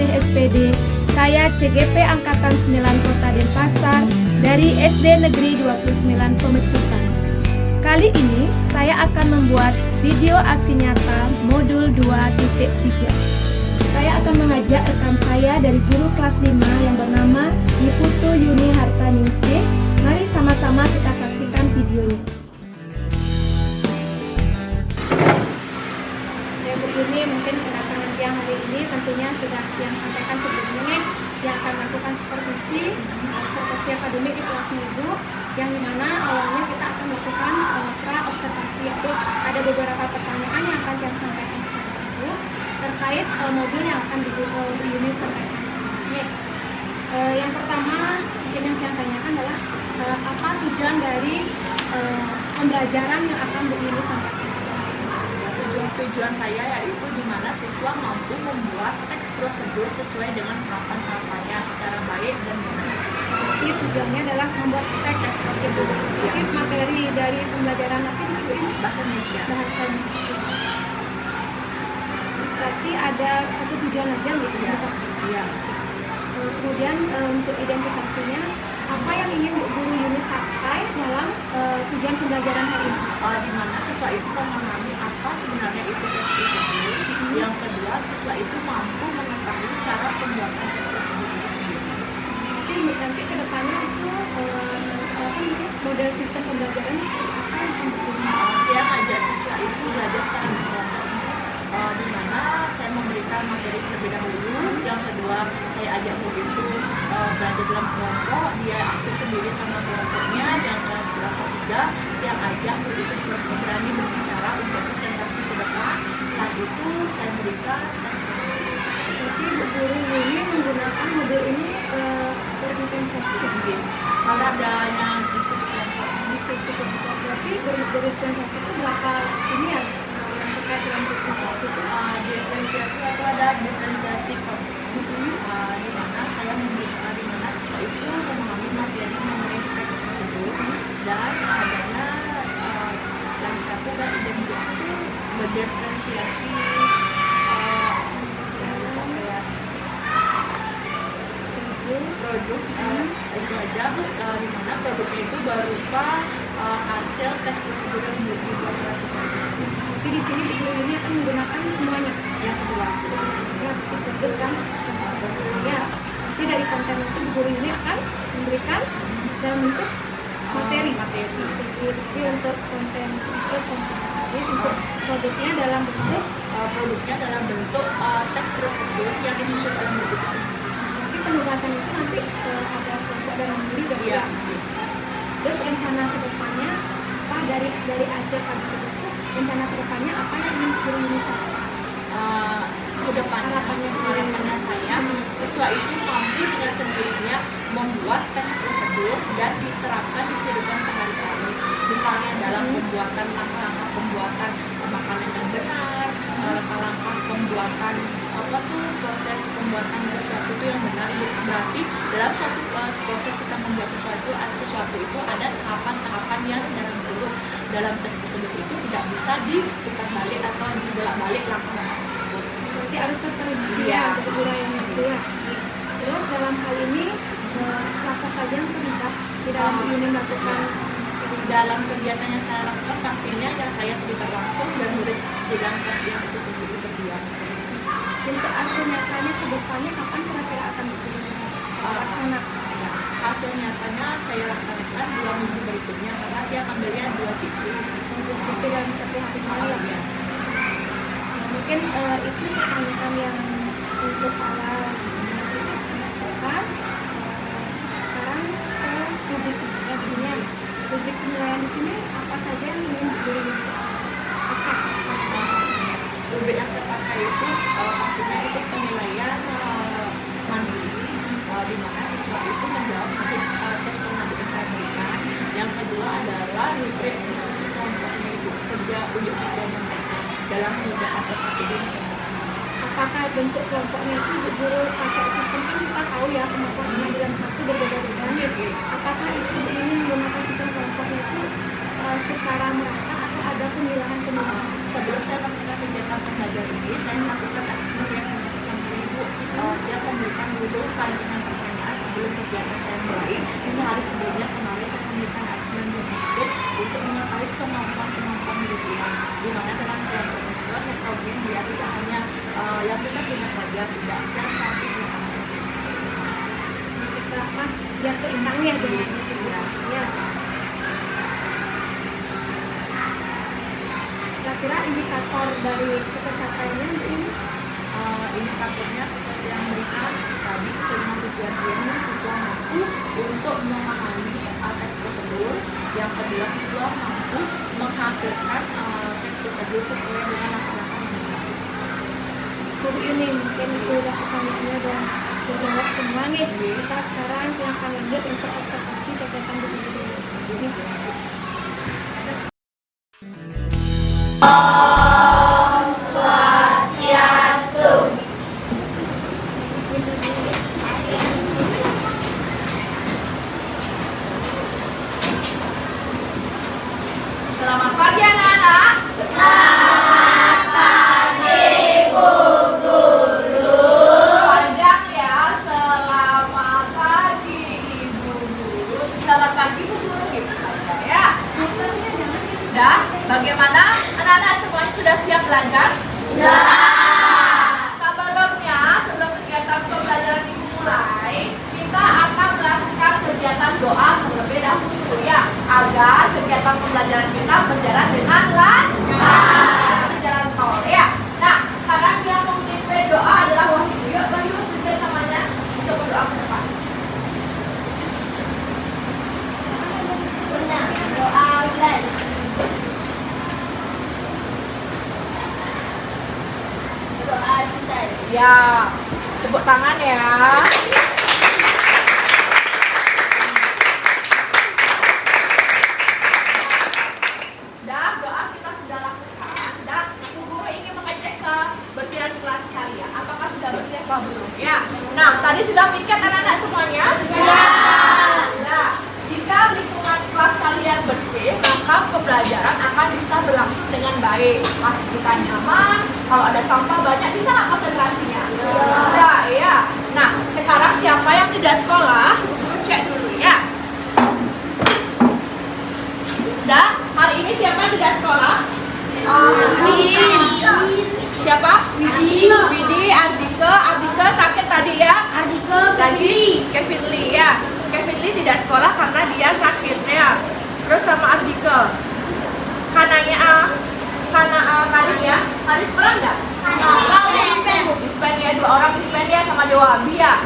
Ningsih SPD. Saya CGP Angkatan 9 Kota Denpasar dari SD Negeri 29 Pemecutan. Kali ini saya akan membuat video aksi nyata modul 2.3. Saya akan mengajak rekan saya dari guru kelas 5 yang bernama Niputu Yuni Harta Ningsih. Mari sama-sama kita saksikan videonya. Ya Bu Yuni, mungkin kedatangan yang hari ini tentunya sudah yang sampaikan sebelumnya yang akan melakukan supervisi observasi akademik di kelas Ibu, yang dimana awalnya kita akan melakukan pra-observasi, yaitu ada beberapa pertanyaan yang akan kita sampaikan kepada Ibu terkait modul yang akan Ibu Yuni sampaikan. Yang pertama mungkin yang saya tanyakan adalah apa tujuan dari pembelajaran yang akan Bu Yuni sampaikan? Tujuan saya yaitu di mana siswa mampu membuat teks prosedur sesuai dengan tahapan-tahapannya secara baik dan benar. Jadi tujuannya adalah membuat teks prosedur. Jadi materi dari pembelajaran apa itu? Bahasa Indonesia. Bahasa Indonesia. Berarti ada satu tujuan aja gitu ya? Iya. Kemudian untuk identifikasinya, apa yang ingin Bu Guru Yuni capai dalam tujuan pembelajaran hari ini? Di mana siswa itu memahami apa sebenarnya itu tes prosedur. Yang kedua, siswa itu mampu mengetahui cara pembuatan tes prosedur itu sendiri. Nanti ke depannya itu model sistem pembelajaran seperti apa yang akan digunakan? Dia ngajak siswa itu belajar secara berkelompok. Di mana saya memberikan materi terlebih dahulu. Yang kedua, saya ajak guru itu belajar dalam kelompok. Dia aktif sendiri sama kelompoknya. Yang ketiga, yang ajak guru itu berani berbicara untuk presentasi ke depan. Setelah itu, saya berikan tes. Berarti Bu Guru Yuni menggunakan model ini berintensiasi ya? Kalau ada yang diskusi kelompok. Berarti berintensiasi itu berapa ini ya? Yang terkait dengan berintensiasi itu? Diferensiasi atau ada diferensiasi kelompok. Di mana saya memberikan di mana siswa itu memahami materi mengenai teks prosedur dan adanya yang satu dan identik itu berdiferensiasi produk itu aja di mana produknya itu berupa hasil tes prosedur yang dibuat oleh siswa. Jadi di sini Bu Guru Yuni akan menggunakan semuanya. Yang kedua, Ya, betul kan? Ya, jadi dari konten itu Bu Guru Yuni akan memberikan dalam bentuk materi. Jadi untuk konten untuk produknya dalam bentuk tes prosedur yang disusun dalam buku tersebut. nanti penugasan itu nanti ada kelompok dan mandiri dan Iya. Terus rencana kedepannya apa dari hasil pada tugas itu, rencana kedepannya apa yang ingin Bu Guru Yuni capai? Harapannya saya siswa itu mampu dengan sendirinya membuat tes prosedur dan diterapkan di kehidupan sehari-hari. Misalnya dalam pembuatan langkah-langkah pembuatan makanan yang benar, langkah-langkah pembuatan proses pembuatan sesuatu itu yang benar. Berarti dalam suatu proses kita membuat sesuatu itu ada tahapan-tahapan yang secara menurut dalam tes tersebut itu tidak bisa diputar balik atau dibolak-balik langkah-langkah tersebut. Berarti harus terperinci ya untuk uraian itu ya. Terus dalam hal ini siapa saja yang terlibat di dalam ini melakukan dalam kegiatan yang saya lakukan pastinya yang saya terlibat langsung dan murid di dalam kelas yang itu sendiri berdua. untuk hasil nyatanya ke depannya kapan kira-kira akan dilaksanakan? Hasil nyatanya saya laksanakan 2 minggu berikutnya karena dia akan belian 2 titik dalam satu hari malam ya. Mungkin itu pertanyaan yang untuk awal dilakukan. Sekarang ke rubrik penilaian. Rubrik penilaian di sini apa saja yang ingin apa? Rubrik yang saya pakai itu pastinya itu penilaian mandiri di mana siswa itu menjawab tes pengaduan saya berikan. Yang kedua adalah rubrik diskusi kelompoknya itu unjuk kerjanya mereka dalam mengerjakan sesuatu yang saya berikan. Apakah bentuk kelompoknya itu Bu Guru pakai sistem, kan kita tahu ya kemampuan pengambilan pasti berbeda-beda nih. Apakah itu ini menggunakan sistem kelompoknya itu secara merata atau ada pemilahan-pemilahan? Sebelum saya melakukan kegiatan pembelajaran ini, saya melakukan asesmen yang bersifat ibu. Dia kegiatan saya mulai sehari sebelumnya. Kemarin saya memberikan asesmen domestik untuk mengetahui kemampuan hidupnya, di mana dalam kelompok itu heterogen, dia tidak hanya yang kita punya saja, tidak yang cantik di sana. Kita Mas yang seimbang ya dengan itu ya. Kira-kira indikator dari pencapaiannya ini Indikatornya seperti yang melihat tadi, sesuai dengan tujuan ini, siswa mampu untuk memahami tes prosedur. Yang kedua, siswa mampu menghasilkan tes prosedur sesuai dengan langkah-langkah yang dilakukan. Guru ini mungkin itu udah pertanyaannya dan terjawab semua nih. Kita sekarang akan lanjut untuk observasi kegiatan guru-guru ini. Selamat pagi anak-anak. Selamat pagi Bu Guru. Panjang ya. Selamat pagi Ibu Guru. Selamat pagi Bu Guru, gitu saja ya. Sudah? Bagaimana anak-anak semuanya sudah siap belajar? Sudah. Sebelum kegiatan pembelajaran dimulai, kita akan melakukan kegiatan doa terlebih dahulu ya, agar kegiatan pembelajaran kita berjalan dengan lancar, berjalan tol ya. Nah, sekarang yang memimpin doa adalah Wahyu. Yuk, Wahyu, pimpin namanya untuk berdoa ke depan. Doa guys. Doa selesai. Ya, tepuk tangan ya. Dan doa kita sudah lakukan, dan Bu Guru ingin mengecek kebersihan kelas kalian. Apakah sudah bersih apa belum? Ya. Nah, tadi sudah piket anak-anak semuanya? Ya. Nah, jika lingkungan kelas kalian bersih, maka pembelajaran akan bisa berlangsung dengan baik. Masih kita nyaman. Kalau ada sampah banyak, bisa nggak konsentrasinya? Ya, iya. Nah, sekarang siapa yang tidak sekolah? Bu Guru cek dulu ya. Dan hari ini siapa yang tidak sekolah? Siapa? Widi, Ardika sakit tadi ya? Lagi Kevin Lee ya. Kevin Lee tidak sekolah karena dia sakit ya. Terus sama Ardika. Kanis ya? Kanis sekolah enggak? Dispen ya, 2 orang dispen ya sama Dewa Abi ya.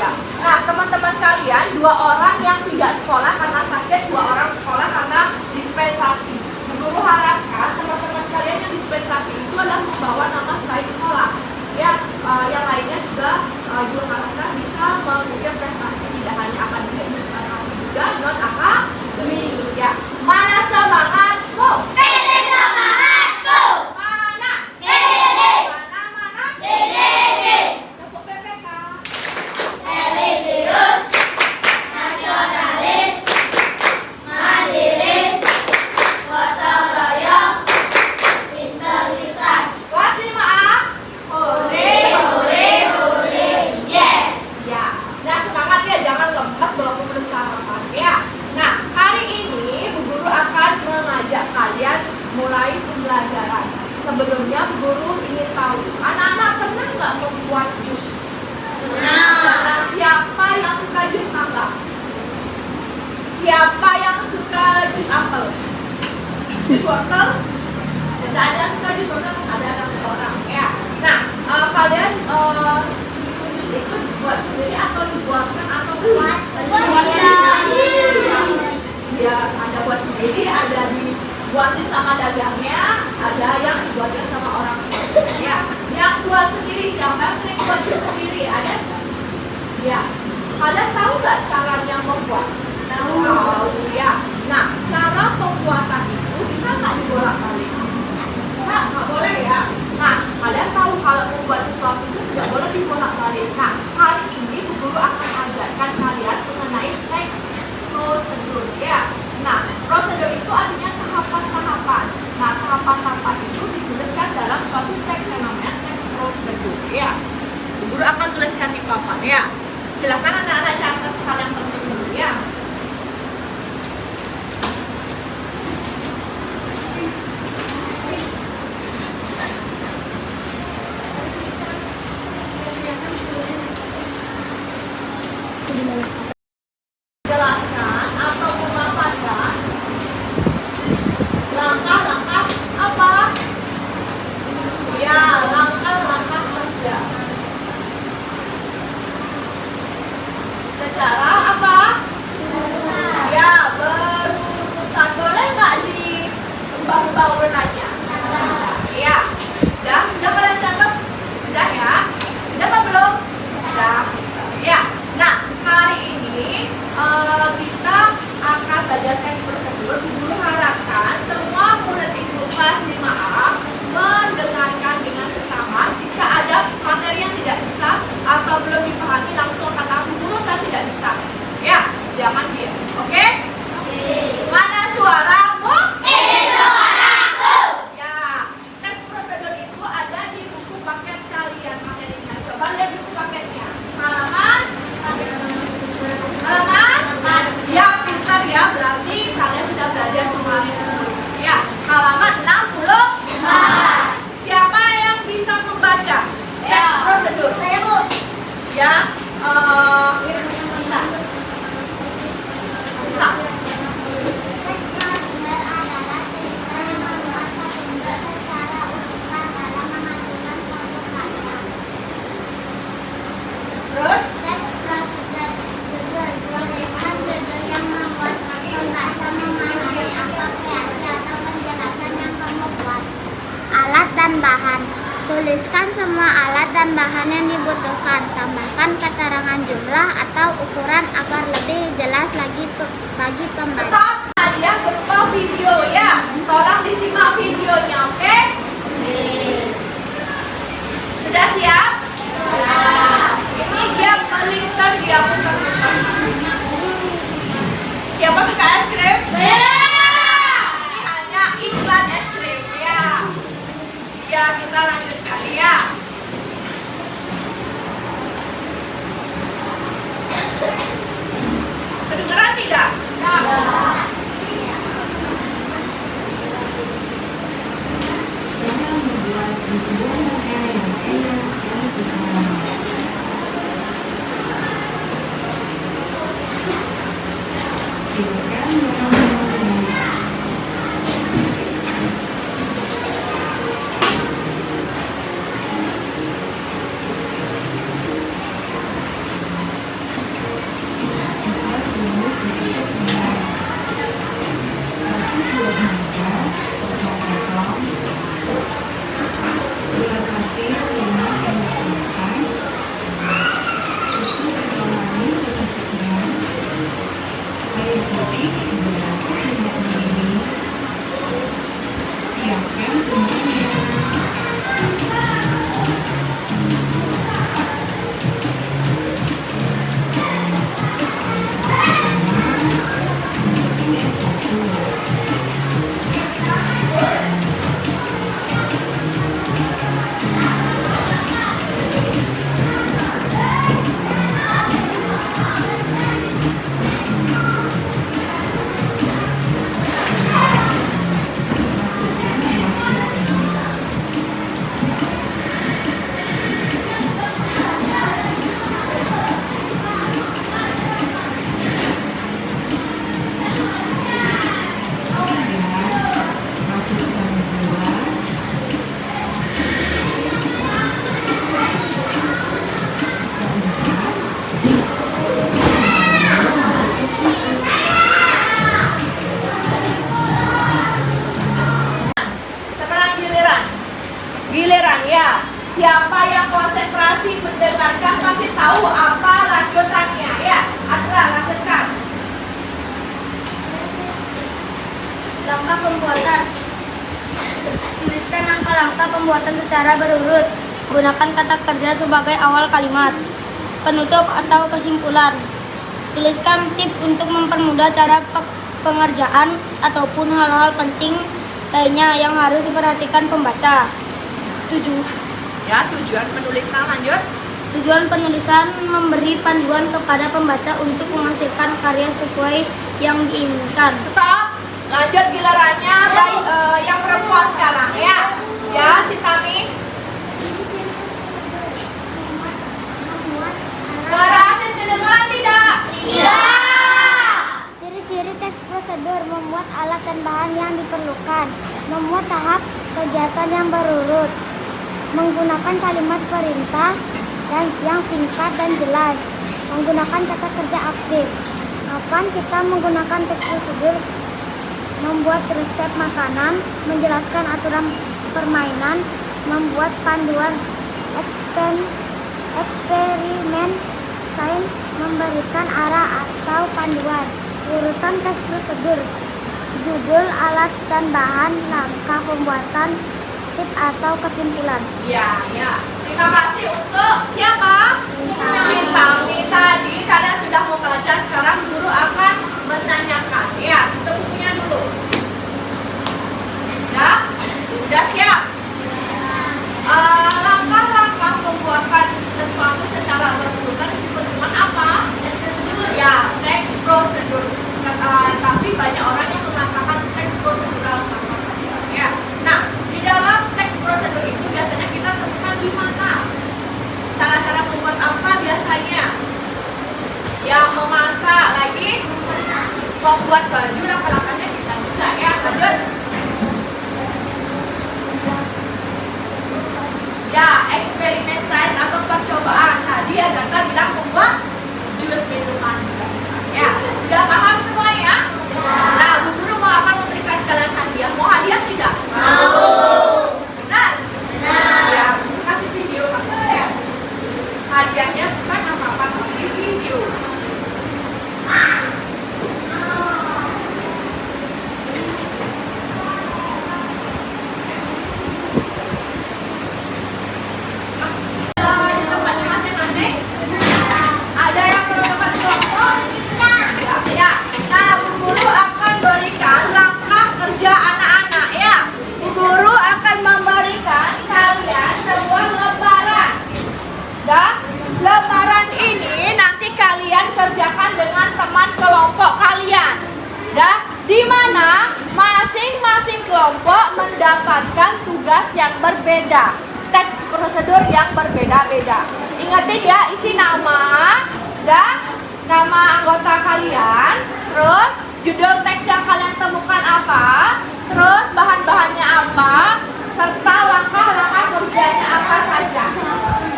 Ya. Nah, teman-teman kalian, 2 orang yang tidak sekolah karena sakit, 2 orang sekolah karena dispensasi. Guru harapkan teman-teman kalian yang dispensasi itu adalah membawa nama baik sekolah. Ya, yang lainnya juga harapkan bisa mengukir prestasi tidak hanya akademik, tapi juga non akademik. Ya, mana semangatmu? Tepuk PPK. Kelas 5A. Yes. Ya, nah semangat ya, jangan lemas walaupun belum sarapan ya. Nah, hari ini Bu Guru akan mengajak kalian mulai pembelajaran. Sebelumnya Bu Guru ingin tahu, anak-anak pernah nggak membuat jus? Nah, siapa yang suka jus mangga? Siapa yang suka jus apel? Jus wortel? Tidak ada yang suka jus wortel, ada 1 orang ya. Nah, kalian jus itu dibuat sendiri atau dibuatkan atau Buat ya, ada buat sendiri, ada dibuatin sama dagangnya, ada yang dibuatin sama orang tua. Ya, yang buat sendiri siapa yang sering buat jus sendiri? Ada? Ya, kalian tahu nggak caranya membuat? Tahu ya. Nah, cara pembuatan itu bisa nggak dibolak-balik? Nggak boleh ya. Nah, kalian tahu kalau membuat sesuatu itu tidak boleh dibolak-balik. Nah, hari ini Bu Guru akan ajarkan kalian mengenai teks prosedur ya. Nah, prosedur itu artinya tahapan-tahapan. Nah, tahapan-tahapan itu dituliskan dalam suatu teks yang namanya teks prosedur ya. Bu Guru akan tuliskan di papan ya. Silakan anak-anak catat aku di mana? Jelaskan atau memaparkan langkah-langkah apa? Ya, langkah-langkah kerja. Secara apa? Ya, berurutan. Boleh nggak diubah-ubah urutannya? Ya, sudah kalian catat? Sudah ya? Sudah apa belum? Sudah. Ya. Nah, hari ini kita akan belajar teks prosedur. Guru harapkan semua murid itu kelas 5A mendengarkan dengan sesama. Jika ada materi yang tidak bisa atau belum dipahami, langsung kata guru saya tidak bisa. Ya, jangan diam. Oke? Mana suaramu? Ini suaraku. Ya, teks prosedur itu ada di buku paket kalian materinya. Coba lihat buku paketnya. Halaman? Ya, pintar ya. Berarti kalian sudah belajar kemarin sebelumnya. Ya, halaman 60. Siapa yang bisa membaca teks prosedur? Saya, Bu. Ya, bisa. Teks prosedur adalah cerita yang memuat petunjuk secara urutan dalam menghasilkan suatu karya. Terus? Teks prosedur tuliskan judul yang membuat pembaca memahami apa kreasi atau penjelasan yang kamu buat. Alat dan bahan. Tuliskan semua alat dan bahan yang dibutuhkan. Tambahkan keterangan jumlah atau ukuran agar lebih jelas lagi bagi pembaca. Stop. Hadiah berupa video ya. Tolong disimak videonya, oke? Sudah siap? Ini dia melingkar, dia bukan. Siapa suka es krim? Ini hanya iklan es krim ya. Ya, kita lanjutkan ya. Kedengeran tidak? Giliran ya. Siapa yang konsentrasi mendengarkan kasih tahu apa lanjutannya ya. Adra, lanjutkan. Langkah pembuatan. Tuliskan langkah-langkah pembuatan secara berurut. Gunakan kata kerja sebagai awal kalimat, penutup atau kesimpulan. Tuliskan tips untuk mempermudah cara pengerjaan ataupun hal-hal penting lainnya yang harus diperhatikan pembaca. 7. Ya, tujuan penulisan lanjut. Tujuan penulisan memberi panduan kepada pembaca untuk menghasilkan karya sesuai yang diinginkan. Stop. Lanjut gilirannya baik yang perempuan sekarang ya. Ya, Citami. Berhasil kedengeran tidak? kegiatan yang berurut. Menggunakan kalimat perintah yang singkat dan jelas. Menggunakan kata kerja aktif. 8. Kita menggunakan teks prosedur, membuat resep makanan, menjelaskan aturan permainan, membuat panduan eksperimen sains, memberikan arah atau panduan. Urutan teks prosedur, judul, alat dan bahan, langkah pembuatan, tip atau kesimpulan. Ya. Terima kasih untuk siapa? Cintami. Tadi kalian sudah membaca, sekarang guru akan menanyakan. Ya, tutup bukunya dulu. Ya, udah siap? Langkah-langkah pembuatan sesuatu secara berurutan disebut dengan apa? Ya, teks prosedur. Tapi banyak orang yang mengatakan teks prosedural sama saja. Ya. Nah, di dalam teks prosedur itu biasanya kita temukan di mana? Cara-cara membuat apa biasanya? Ya, memasak, lagi membuat baju, langkah-langkahnya bisa juga ya. Lanjut. Ya, eksperimen sains atau percobaan. Tadi Agatha bilang membuat jus minuman juga bisa. Ya, sudah paham semua ya? Nah, Bu Guru akan memberikan kalian hadiah. Mau hadiah tidak? Mau. Benar? Ya, kasih video ya. Hadiahnya bukan apa-apa, tapi video. Di tempatnya masing-masing. Ada yang belum dapat kelompok? Ya. Nah, Bu Guru akan berikan langkah kerja anak-anak ya. Bu Guru akan memberikan kalian sebuah lembaran. Dan lembaran ini nanti kalian kerjakan dengan teman kelompok kalian. Dan di mana masing-masing kelompok mendapatkan tugas yang berbeda, teks prosedur yang berbeda-beda. Ingatin ya, isi nama dan nama anggota kalian, terus judul teks yang kalian temukan apa, terus bahan-bahannya apa, serta langkah-langkah kerjanya apa saja.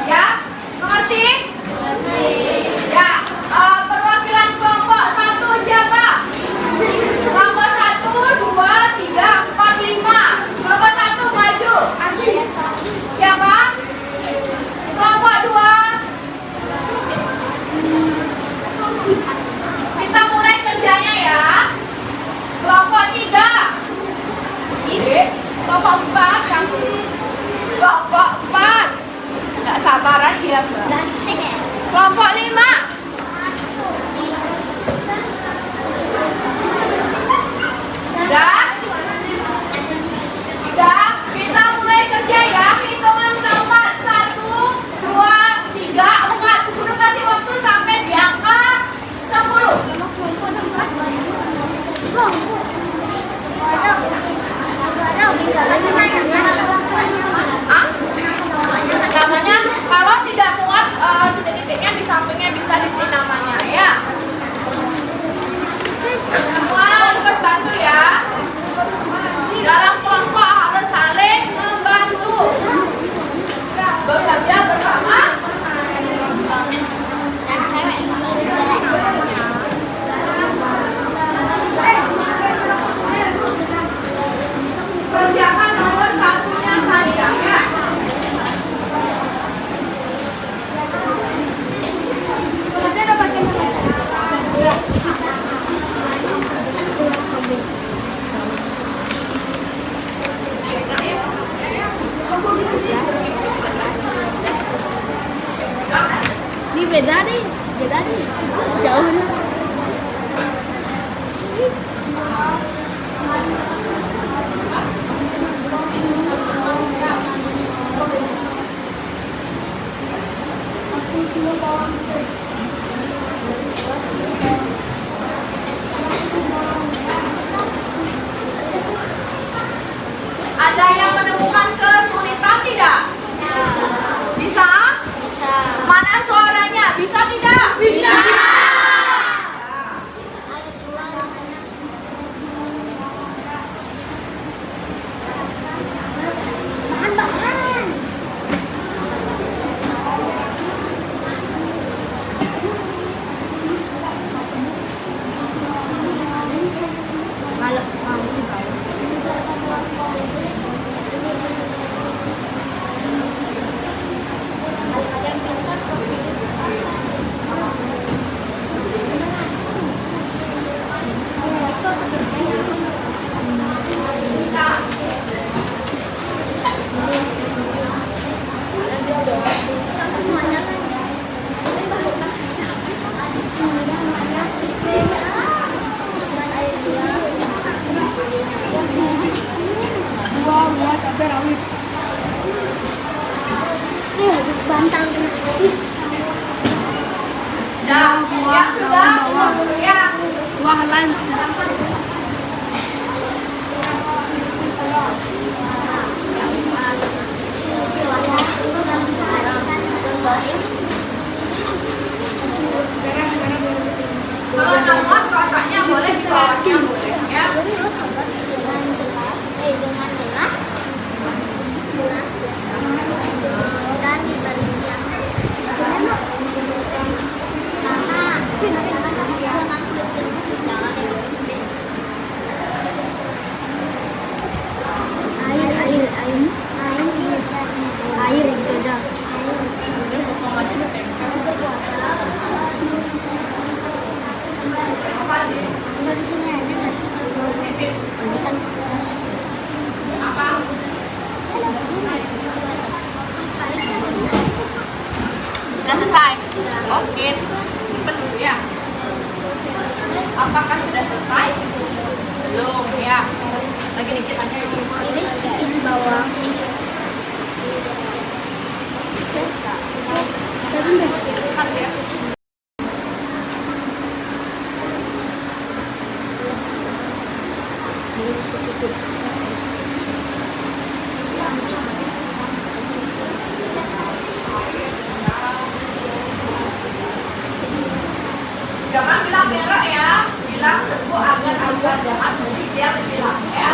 Ya, mengerti? Ya, perwakilan kelompok 1 siapa? Kelompok 1, 2, 3, 4, 5. Kelompok 1 maju. Siapa? Kelompok 2. Kita mulai kerjanya ya. Kelompok 3. Kelompok 4 kamu. Kelompok 4. Nggak sabaran dia, Mbak. Kelompok 5. Sudah, kita mulai kerja ya. Hitungan keempat. 1, 2, 3, 4. Guru kasih waktu sampai di angka 10. Namanya kalau tidak muat titik-titiknya di sampingnya bisa diisi namanya ya. Semua tugas bantu ya. Dalam kelompok harus saling membantu, bekerja bersama. Kerjakan nomor satunya saja ya. Ini beda nih, jauh nih. Ada yang menemukan kesulitan tidak? Bisa? Bisa. Mana suaranya? Bisa tidak? Bisa. sudah, pulang dulu ya. Wah, lain. Kalau nggak muat kotaknya boleh dibawanya boleh ya. Dengan jelas dan dibalik biasa karena kebiasaan kulit tersebut jangan air itu aja enggak di sini aja nggak sih ini kan prosesnya Apa? Sudah selesai? Oke, simpen dulu ya. Apakah sudah selesai? Belum ya. Lagi dikit aja ini. iris isi bawah Dekat ya. Jangan bilang merah ya, bilang serbu agar jangan beri dia lebih lama ya.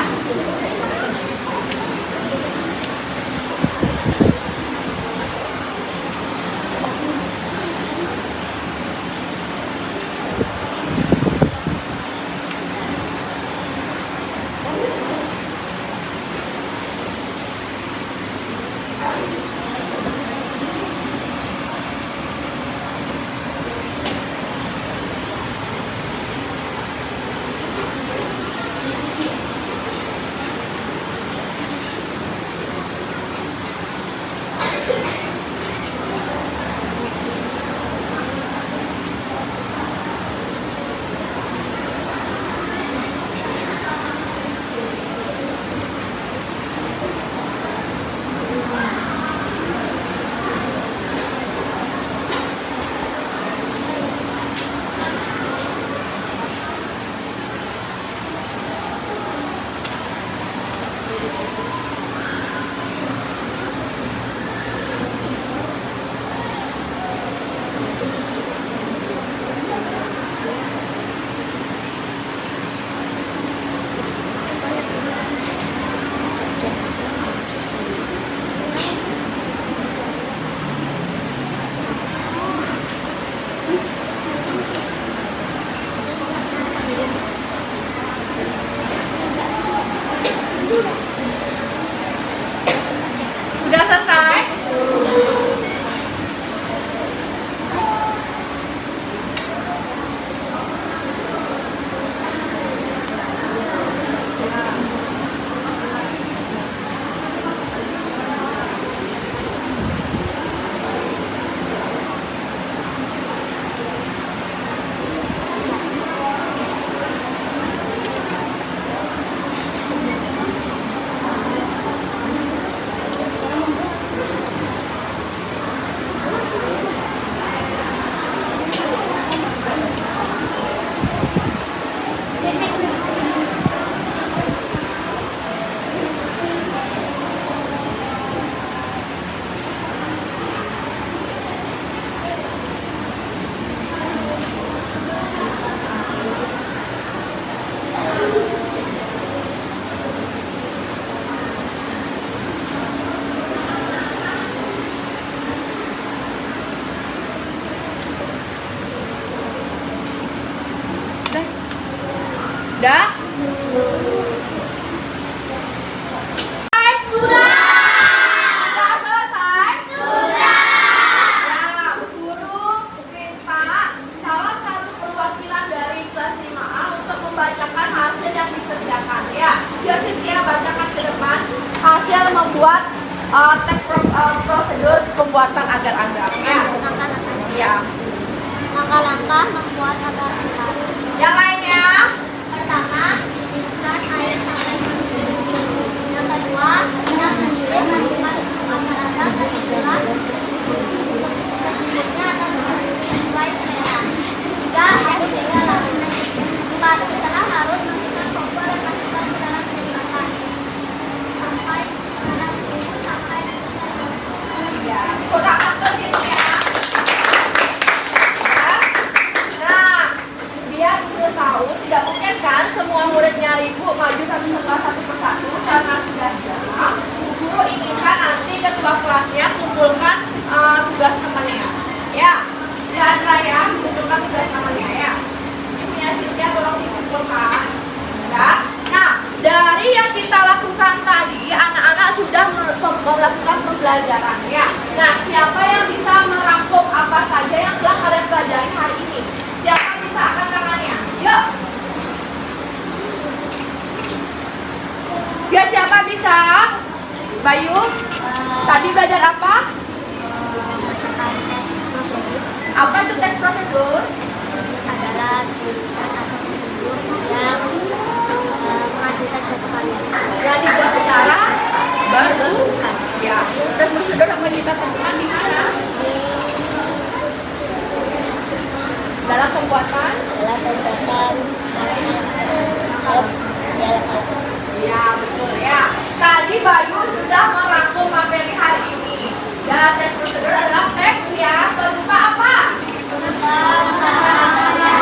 Sudah selesai? Udah? Sudah selesai? Sudah. Ya, Bu Guru minta salah satu perwakilan dari kelas 5A untuk membacakan hasil yang dikerjakan ya. Biar Cynthia bacakan ke depan hasil membuat teks prosedur pembuatan agar-agar ya. Iya. langkah-langkah membuat agar-agar. Yang lainnya? Pertama, dididihkan air sampai mendidih. Yang kedua, tidak sendiri masukkan agar-agar dan gula secukupnya atau sesuai selera. Tiga, Tadi belajar apa? Tentang tes prosedur Apa itu tes prosedur? adalah tulisan atau petunjuk yang menghasilkan suatu karya Yang dibuat secara baru. bukan Ya, tes prosedur akan kita temukan di mana? Dalam pembuatan. dalam pembuatan Ya, betul ya. Tadi Bayu sudah merangkum materi hari ini. Dan tes prosedur adalah teks yang berupa apa?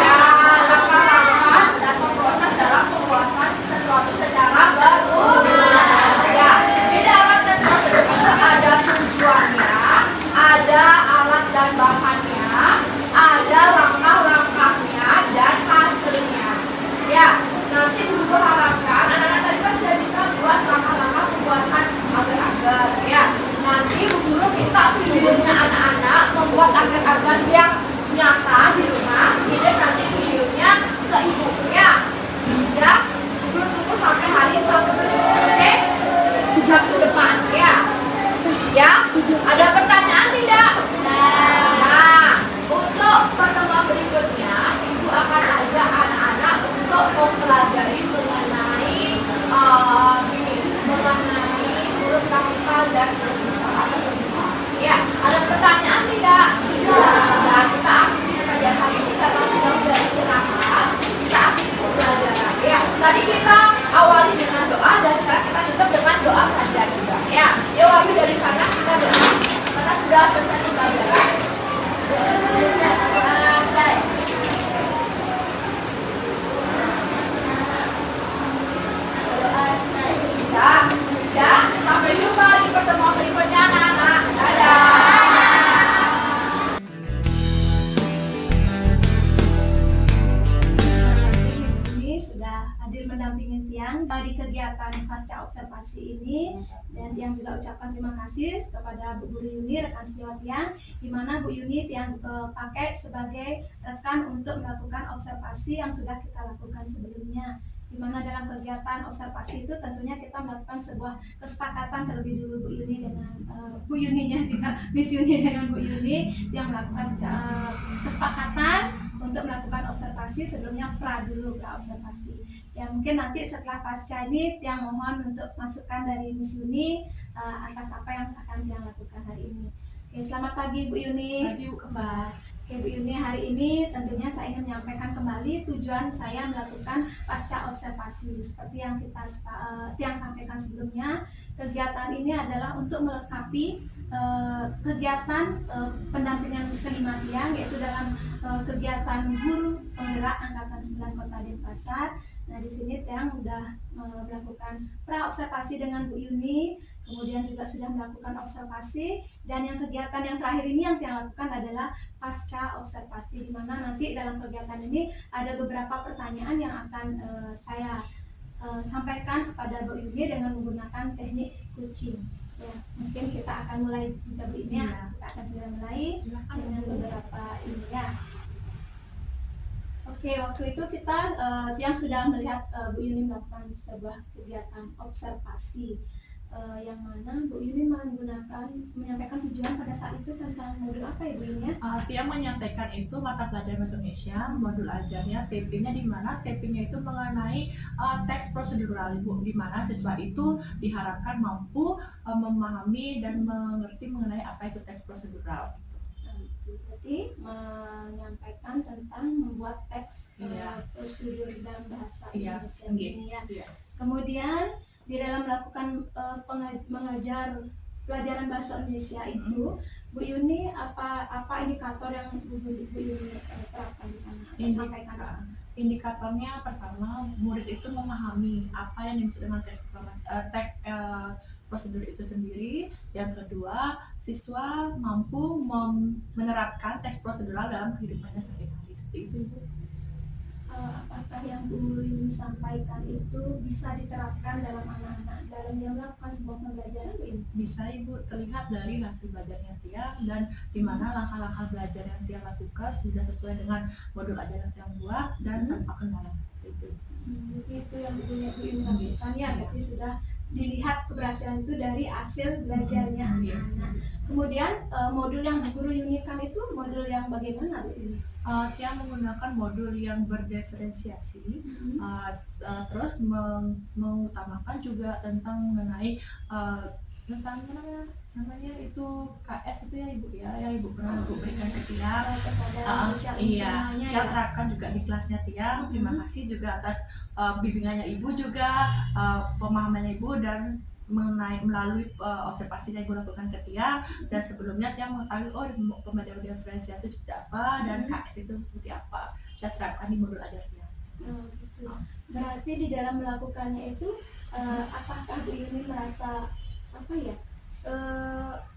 Ya, langkah-langkah atau proses dalam pembuatan sesuatu secara baru. Ya, di dalam tes prosedur itu ada tujuannya, ada alat dan bahannya, ada langkah-langkahnya dan hasilnya. Ya, nanti guru harapkan anak-anak tadi kan sudah bisa buat langkah-langkah pembuatan agar-agar. Ya, nanti guru minta videonya anak-anak membuat agar-agar yang nyata di rumah. Kirim nanti videonya ke ibunya. Ya, guru tunggu sampai hari Sabtu. Oke, Sabtu depan. Ya, ya. Ada pertanyaan tidak? Nah, untuk pertemuan berikutnya, ibu akan ajak anak-anak untuk mempelajari mengenai mengenai huruf kapital dan huruf besar atau berbesar. Ya, ada pertanyaan tidak? Tidak. Nah, kita akhiri pelajaran hari ini karena sudah istirahat. Kita akhiri pelajaran. Ya, tadi kita awali dengan doa dan sekarang kita tutup dengan doa saja juga. Ya, yuk Wahyu dari sana kita doa karena sudah selesai pembelajaran. Ya, sampai jumpa di pertemuan berikutnya anak-anak. Dadah. Terima kasih Miss Uni sudah hadir mendampingi Tiang di kegiatan pasca observasi ini, dan Tiang juga ucapkan terima kasih kepada Bu Guru Yuni, rekan sejawat Tiang, di mana Bu Yuni Tiang pakai sebagai rekan untuk melakukan observasi yang sudah kita lakukan sebelumnya. Di mana dalam kegiatan observasi itu tentunya kita melakukan sebuah kesepakatan terlebih dulu Bu Yuni dengan Bu Yuninya juga Miss Yuni dengan Bu Yuni yang melakukan kesepakatan untuk melakukan observasi sebelumnya pra observasi. Ya mungkin nanti setelah pasca ini Tiang mohon untuk masukan dari Miss Yuni atas apa yang akan Tiang lakukan hari ini. Oke, selamat pagi Bu Yuni. Pagi Bu Kembar. Oke Bu Yuni, hari ini tentunya saya ingin menyampaikan kembali tujuan saya melakukan pasca observasi. Seperti yang Tiang sampaikan sebelumnya, kegiatan ini adalah untuk melengkapi kegiatan pendampingan kelima Tiang, yaitu dalam kegiatan guru penggerak angkatan 9 Kota Denpasar. Nah di sini Tiang sudah melakukan pra observasi dengan Bu Yuni, kemudian juga sudah melakukan observasi, dan yang kegiatan yang terakhir ini yang Tiang lakukan adalah pasca observasi, di mana nanti dalam kegiatan ini ada beberapa pertanyaan yang akan saya sampaikan kepada Bu Yuni dengan menggunakan teknik kucing. Ya, mungkin kita akan mulai juga Bu Yuni. Ya. Kita akan segera mulai dengan beberapa ini ya. Oke, waktu itu kita Tiang sudah melihat Bu Yuni melakukan sebuah kegiatan observasi yang mana Bu Yuni menyampaikan tujuan pada saat itu tentang modul apa ya Bu Yuni ya? Tiang menyampaikan itu mata pelajaran bahasa Indonesia, modul ajarnya, TP-nya di mana TP-nya itu mengenai teks prosedural, Bu, di mana siswa itu diharapkan mampu memahami dan mengerti mengenai apa itu teks prosedural. Berarti menyampaikan tentang membuat teks prosedur dalam bahasa Indonesia ini ya. Iya. Kemudian di dalam melakukan mengajar pelajaran bahasa Indonesia itu, Bu Yuni apa indikator yang Bu Yuni terapkan di sana atau sampaikan di sana? Indikatornya pertama, murid itu memahami apa yang dimaksud dengan teks prosedur itu sendiri. Yang kedua, siswa mampu menerapkan teks prosedural dalam kehidupannya sehari-hari. Seperti itu, Ibu. Apakah yang Bu Yuni sampaikan itu bisa diterapkan dalam anak-anak dalam yang melakukan sebuah pembelajaran Bu Yuni? Bisa Ibu, terlihat dari hasil belajarnya Tiang dan di mana langkah-langkah belajar yang Tiang lakukan sudah sesuai dengan modul ajaran Tiang buat dan tanpa kendala. Seperti itu. Itu yang Bu Yuni lakukan ya, berarti sudah dilihat keberhasilan itu dari hasil belajarnya anak-anak. Kemudian modul yang Bu Guru Yunikan itu modul yang bagaimana Bu Yuni? Dia menggunakan modul yang berdiferensiasi, terus mengutamakan juga tentang mengenai tentang namanya itu KS itu ya Ibu ya, yang Ibu pernah Ibu berikan ke Tiang. Kesadaran sosial Iya, emosionalnya Tiang ya. terapkan juga di kelasnya Tiang. Terima kasih juga atas bimbingannya Ibu juga, pemahamannya Ibu dan melalui observasi yang Ibu lakukan ke Tiang. Dan sebelumnya Tiang mengetahui pembelajaran diferensial itu seperti apa dan KS itu seperti apa. Saya terapkan di modul ajar Tiang. Gitu. Berarti di dalam melakukannya itu apakah Bu Yuni merasa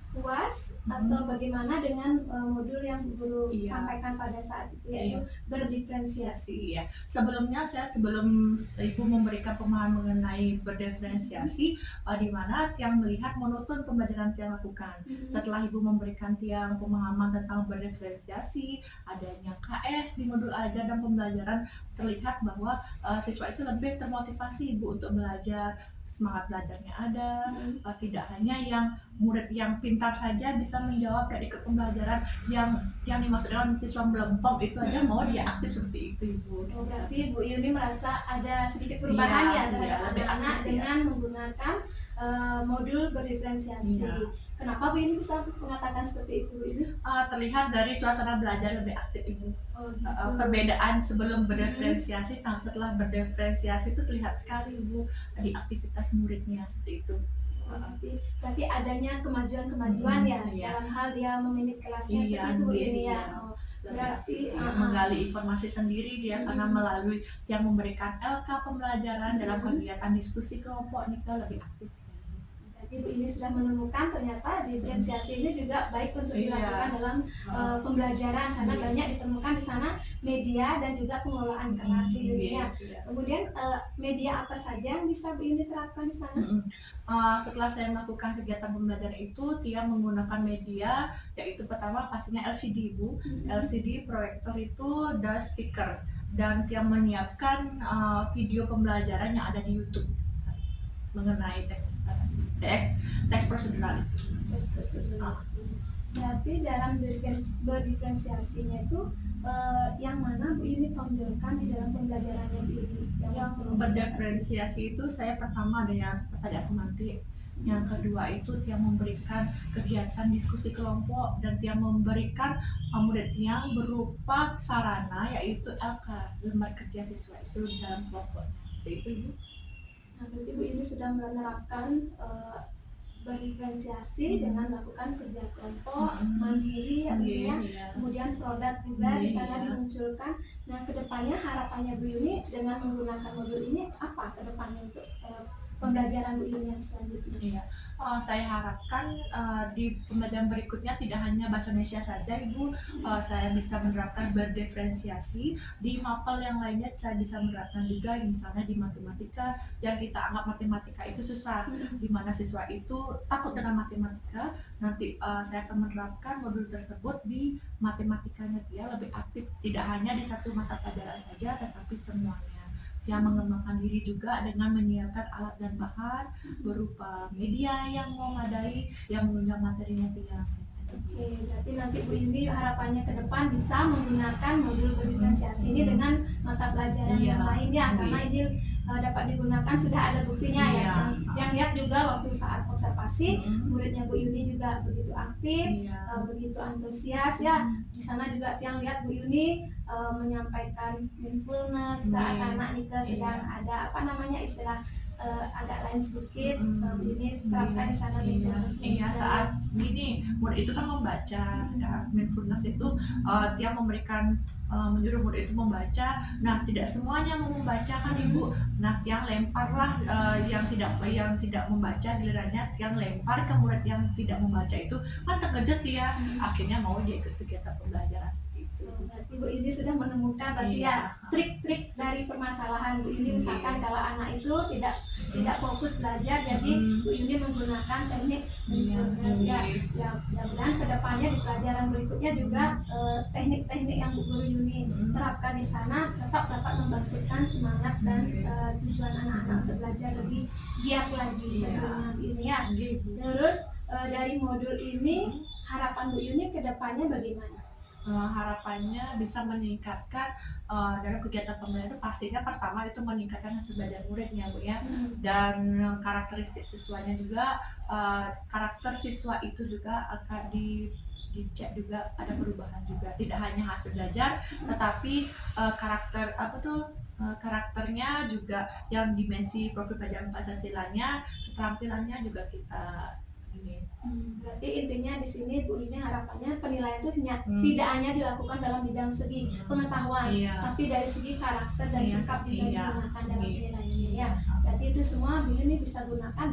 puas atau bagaimana dengan modul yang Bu Guru sampaikan pada saat itu, yaitu berdiferensiasi? Ya. Sebelumnya sebelum Ibu memberikan pemahaman mengenai berdiferensiasi, di mana Tiang melihat monoton pembelajaran Tiang lakukan. Setelah Ibu memberikan Tiang pemahaman tentang berdiferensiasi, adanya KS di modul ajar dan pembelajaran, terlihat bahwa siswa itu lebih termotivasi Ibu untuk belajar, semangat belajarnya ada, tidak hanya yang murid yang pintar saja bisa menjawab dari ikut pembelajaran, yang dimaksud dengan siswa melempem itu aja mau dia aktif seperti itu Ibu. Oh, berarti Bu Yuni merasa ada sedikit perubahan ya terhadap anak-anak dengan menggunakan modul berdiferensiasi. Kenapa Bu Yuni bisa mengatakan seperti itu Ibu? Terlihat dari suasana belajar lebih aktif Ibu. Perbedaan sebelum berdiferensiasi sama setelah berdiferensiasi itu terlihat sekali Ibu di aktivitas muridnya seperti itu. Berarti adanya kemajuan-kemajuan ya dalam hal dia memanage kelasnya seperti itu Bu Yuni ya. Berarti menggali informasi sendiri dia karena melalui yang memberikan LK pembelajaran dalam kegiatan diskusi kelompok nih lebih aktif. Ibu ini sudah menemukan ternyata diferensiasi ini juga baik untuk dilakukan dalam pembelajaran karena banyak ditemukan di sana media dan juga pengelolaan kelas Bu Yuni ya. Kemudian media apa saja yang bisa Bu Yuni terapkan di sana? Setelah saya melakukan kegiatan pembelajaran itu, Tiang menggunakan media, yaitu pertama pastinya LCD Ibu, LCD, proyektor itu, dan speaker, dan Tiang menyiapkan video pembelajaran yang ada di YouTube mengenai teks prosedural itu. Berarti dalam berdiferensiasinya itu yang mana Bu Yuni tonjolkan di dalam pembelajarannya Bu Yuni? Yang berdiferensiasi itu saya pertama ada yang pertanyaan pemantik, yang kedua itu Tiang memberikan kegiatan diskusi kelompok dan Tiang memberikan murid Tiang berupa sarana yaitu LK, lembar kerja siswa itu dalam kelompoknya. Itu Ibu. Nah, berarti Bu Yuni sudah menerapkan berdiferensiasi dengan melakukan kerja kelompok mandiri ya, kemudian produk juga di sana dimunculkan. Nah, kedepannya harapannya Bu Yuni dengan menggunakan modul ini apa kedepannya untuk pembelajaran Bu Yuni yang selanjutnya? Saya harapkan di pembelajaran berikutnya tidak hanya bahasa Indonesia saja Ibu, saya bisa menerapkan berdiferensiasi di mapel yang lainnya. Saya bisa menerapkan juga misalnya di matematika yang kita anggap matematika itu susah, di mana siswa itu takut dengan matematika. Nanti saya akan menerapkan modul tersebut di matematikanya dia lebih aktif, tidak hanya di satu mata pelajaran saja tetapi semuanya. Yang mengembangkan diri juga dengan menyiapkan alat dan bahan berupa media yang memadai yang menunjang materinya Tiang. Oke, berarti nanti Bu Yuni harapannya ke depan bisa menggunakan modul berdiferensiasi ini dengan mata pelajaran yang lainnya, karena ini dapat digunakan, sudah ada buktinya ya. Yang lihat juga waktu saat observasi muridnya Bu Yuni juga begitu aktif, begitu antusias ya. Di sana juga yang lihat Bu Yuni menyampaikan mindfulness saat anak Nika sedang ada istilah agak lain sedikit, Bu Yuni terapkan di sana mindfulness. Saat gini murid itu kan membaca, mindfulness itu Tiang memberikan menyuruh murid itu membaca. Nah, tidak semuanya mau membaca kan Ibu. Nah, Tiang lemparlah yang tidak membaca, gilirannya Tiang lempar ke murid yang tidak membaca itu, kan terkejut dia. Akhirnya mau dia ikut kegiatan pembelajaran seperti itu. Berarti Bu Yuni sudah menemukan berarti Iya. ya trik-trik dari permasalahan Bu Yuni. Misalkan Iya. kalau anak itu tidak fokus belajar, jadi Bu Yuni menggunakan teknik mindfulness ya. Ya, mudah-mudahan kedepannya di pelajaran berikutnya juga teknik-teknik yang Bu Guru Yuni terapkan di sana tetap dapat membangkitkan semangat dan tujuan anak-anak untuk belajar lebih giat lagi tentunya Bu Yuni ya. Terus dari modul ini harapan Bu Yuni kedepannya bagaimana? Harapannya bisa meningkatkan dalam kegiatan pembelajaran itu pastinya pertama itu meningkatkan hasil belajar muridnya Bu ya, dan karakteristik siswanya juga, karakter siswa itu juga akan dicek juga ada perubahan juga, tidak hanya hasil belajar tetapi karakter karakternya juga, yang dimensi profil pelajaran Pancasilanya, keterampilannya juga kita ini. Berarti intinya di sini Bu Yuni harapannya penilaian itu tidak hanya dilakukan dalam bidang segi pengetahuan, tapi dari segi karakter dan sikap juga digunakan dalam penilaiannya ya. Berarti itu semua Bu Yuni bisa gunakan,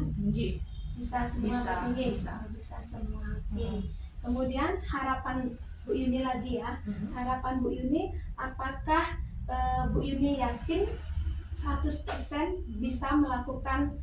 bisa semua bisa semua. Oke. Kemudian harapan Bu Yuni lagi ya, harapan Bu Yuni, apakah Bu Yuni yakin 100% bisa melakukan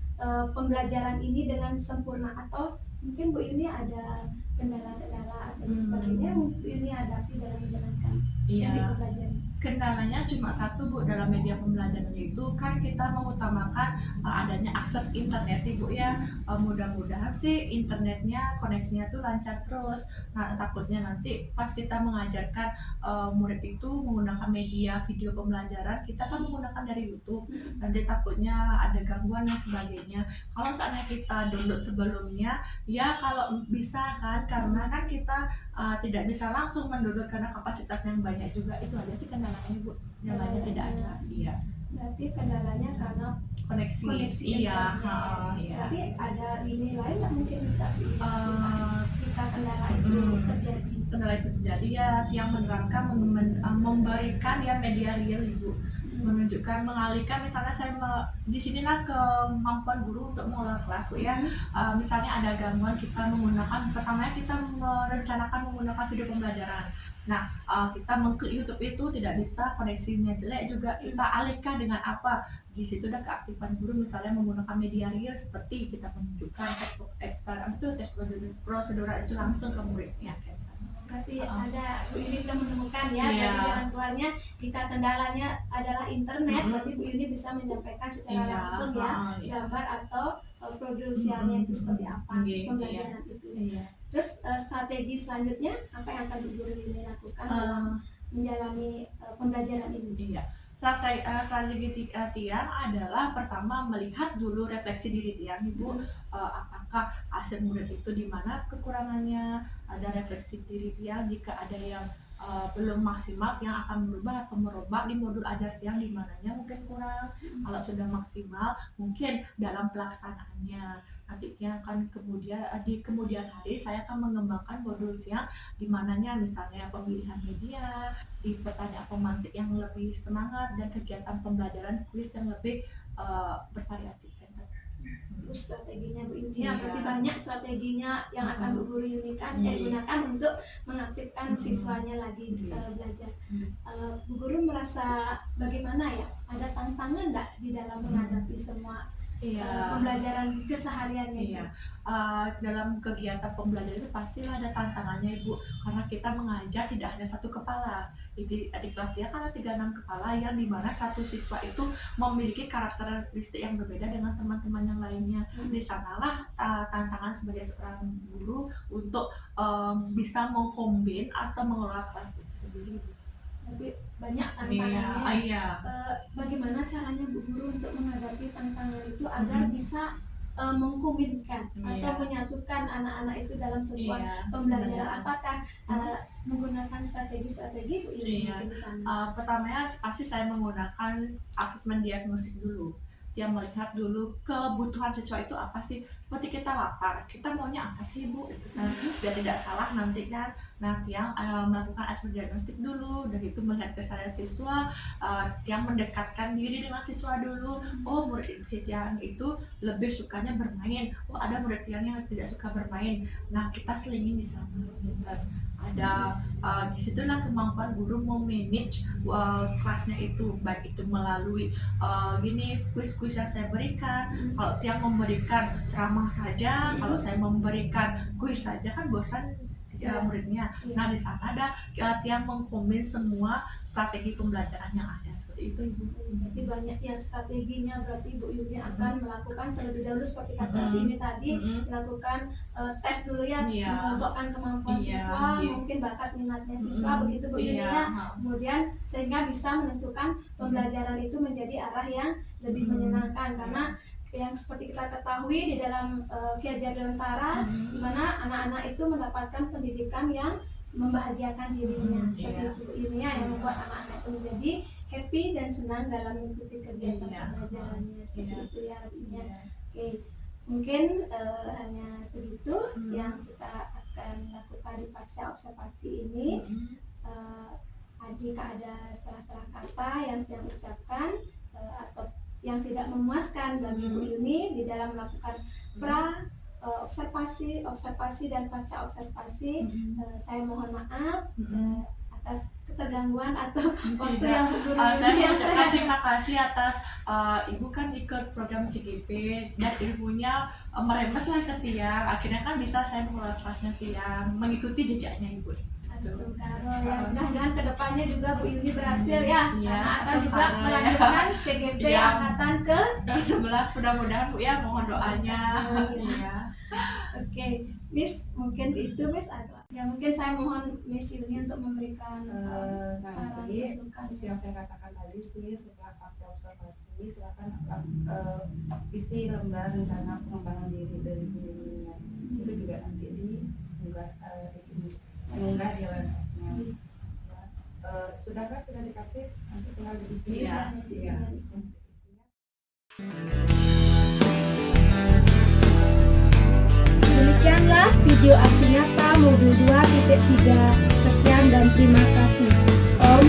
pembelajaran ini dengan sempurna, atau mungkin Bu Yuni ada kendala-kendala dan sebagainya Bu Yuni hadapi dalam menjalankan teknik pembelajaran? Kendalanya cuma satu Bu, dalam media pembelajaran itu kan kita mengutamakan adanya akses internet Ibu ya. Mudah-mudahan sih internetnya, koneksinya tuh lancar terus. Nah, takutnya nanti pas kita mengajarkan murid itu menggunakan media video pembelajaran, kita kan menggunakan dari YouTube, nanti takutnya ada gangguan dan sebagainya. Kalau seandainya kita download sebelumnya ya, kalau bisa kan, karena kan kita tidak bisa langsung mendownload karena kapasitasnya yang banyak juga. Itu aja sih kendalanya Bu, yang lainnya tidak ada. Iya. Berarti kendalanya karena koneksi iya. Berarti ada ini lain yang mungkin bisa jika kendala itu terjadi. Kendala itu terjadi ya, yang menerangkan memberikan ya media real Ibu, menunjukkan, mengalihkan, misalnya saya di sinilah kemampuan guru untuk mengelola kelas Bu ya. Misalnya ada gangguan, kita menggunakan, pertamanya kita merencanakan menggunakan video pembelajaran. Nah, kita mengklik YouTube itu tidak bisa, koneksinya jelek juga, kita alihkan dengan apa? Di situ ada keaktifan guru, misalnya menggunakan media real seperti kita menunjukkan teks prosedural itu langsung ke muridnya. Berarti ada Bu Yuni sudah menemukan ya dari jalan keluarnya. Jika kendalanya adalah internet, berarti Bu Yuni bisa menyampaikan secara langsung ya gambar atau produksiannya itu seperti apa pembelajaran itu. Terus strategi selanjutnya apa yang akan Bu Yuni lakukan dalam menjalani pembelajaran ini? Strategi Tiang adalah pertama melihat dulu refleksi diri Tiang Ibu, apakah hasil murid itu di mana kekurangannya, ada refleksi diri Tiang, jika ada yang belum maksimal Tiang akan berubah atau merubah di modul ajar Tiang di mananya mungkin kurang. Kalau sudah maksimal mungkin dalam pelaksanaannya nanti Tiang akan di kemudian hari saya akan mengembangkan modul Tiang di mananya, misalnya pemilihan media, di pertanyaan pemantik yang lebih semangat, dan kegiatan pembelajaran kuis yang lebih bervariatif. Itu strateginya Bu Yuni ya. Berarti banyak strateginya yang akan Bu Guru Yuni gunakan untuk mengaktifkan siswanya lagi belajar. Bu Guru merasa bagaimana ya? Ada tantangan nggak di dalam menghadapi semua pembelajaran kesehariannya? Dalam kegiatan pembelajaran itu pastilah ada tantangannya Ibu, karena kita mengajar tidak hanya satu kepala. Di kelas dia kan ada 36 kepala, yang dimana satu siswa itu memiliki karakteristik yang berbeda dengan teman-teman yang lainnya. Di sanalah tantangan sebagai seorang guru untuk bisa mengkombin atau mengelola kelas itu sendiri. Tapi banyak tantangannya. Bagaimana caranya Bu Guru untuk menghadapi tantangan itu agar bisa mengkombinkan atau menyatukan anak-anak itu dalam sebuah pembelajaran? Apakah menggunakan strategi-strategi Bu Yuni di sana? Pertamanya pasti saya menggunakan asesmen diagnostik dulu. Dia melihat dulu kebutuhan siswa itu apa sih. Seperti kita lapar, kita maunya apa sih Bu? Itu kan biar tidak salah nanti kan. Nah, Tiang melakukan asesmen diagnostik dulu, dan itu melihat kesadaran siswa, yang mendekatkan diri dengan siswa dulu. Oh, murid Tiang itu lebih sukanya bermain. Oh, ada murid Tiang yang tidak suka bermain. Nah, kita selingin di sana. ada disitulah kemampuan guru memanage kelasnya itu, baik itu melalui gini kuis-kuis yang saya berikan. Kalau Tiang memberikan ceramah saja, kalau saya memberikan kuis saja kan bosan muridnya. Nah di sana ada Tiang mengkombin semua strategi pembelajaran yang ada, seperti itu Ibu. Berarti banyak ya strateginya. Berarti Ibu Yuni akan melakukan terlebih dahulu seperti kata ini tadi, melakukan tes dulu ya, mengelompokkan kemampuan siswa, mungkin bakat minatnya siswa, begitu Bu Yuni ya. Kemudian sehingga bisa menentukan pembelajaran itu menjadi arah yang lebih menyenangkan, karena yang seperti kita ketahui di dalam Ki Hajar Dewantara, di mana anak-anak itu mendapatkan pendidikan yang membahagiakan dirinya, seperti itu ini ya, yang membuat anak-anak itu menjadi happy dan senang dalam mengikuti kegiatan pembelajarannya, seperti itu ya artinya. Oke, mungkin hanya segitu yang kita akan lakukan di pasca observasi ini. Jika ada salah-salah kata yang Tiang ucapkan atau yang tidak memuaskan bagi Bu Yuni di dalam melakukan observasi dan pasca observasi, saya mohon maaf atas ketergangguan atau waktu yang Bu Guru saya ucapkan terima kasih atas Ibu kan ikut program CGP dan ilmunya meremes lah ke Tiang, akhirnya kan bisa saya mengelola kelasnya Tiang, mengikuti jejaknya Ibu. Ya, mudah-mudahan kedepannya juga Bu Yuni berhasil ya, karena akan juga ya. melanjutkan CGP angkatan ke 11, mudah-mudahan Bu ya, mohon doanya. Oke, Miss, mungkin itu Miss agak ya, mungkin saya mohon Miss Yuni untuk memberikan saran masukan yang saya katakan tadi sih, setelah pasca observasi silakan isi lembar rencana pengembangan diri dari dirinya, itu juga nanti mengunggah di LMS-nya. Sudah dikasih, nanti tinggal diisi. Demikianlah video aksi nyata modul 2.3. Sekian dan terima kasih. Om